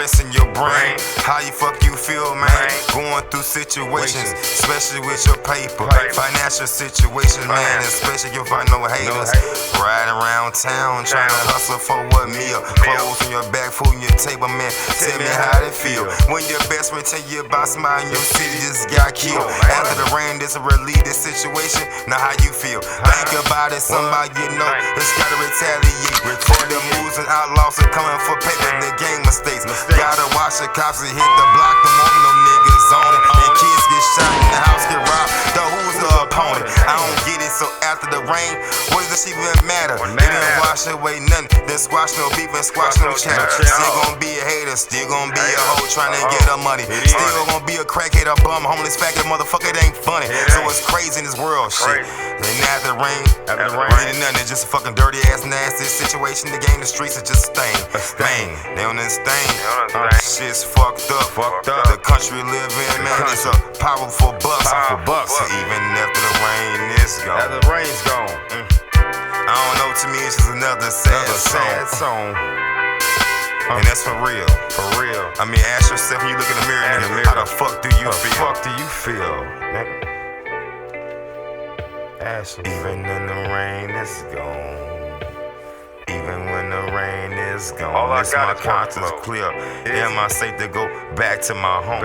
stress in your brain. How you fuck you feel, man? Going through situations, especially with your paper. Financial situations, man, especially if I know haters. Riding around town, trying to hustle for what meal. Clothes on your back, food on your table, man. Tell me how they feel. When your best friend tell you about somebody in your city just got killed. After the rain, this will relieve this situation. Now how you feel? Think about it, somebody you know that's gotta retaliate. For the moves and outlaws are coming for paper, the game mistakes. Gotta watch the cops and hit the block, don't want no niggas on it. And kids get shot and the house get robbed. Though who's the opponent? I don't get it, so after the rain, what does this even matter? They didn't wash away nothing, then squash no beef and squash no chatter. Still gonna be a hater, still gonna be a hoe trying to get her money. Still gonna be a crackhead, a bum, homeless faggot, motherfucker, it ain't funny. So it's crazy in this world, shit. And after the rain, ain't nothing, it's just a fucking dirty ass, nasty situation. The game, the streets are just a stain. They don't understand. Shit's fucked up. The country we live in, man, it's a powerful bus. So even after the rain is gone. After the rain's gone. I don't know, to me it's just another sad song. And that's for real. I mean, ask yourself when you look in the mirror, nigga, how the fuck do you feel? Fuck do you feel, nigga? Ask yourself. Even when the rain is gone. Even when the rain is gone. All I it's got my is conscience clear. Am I safe to go back to my home?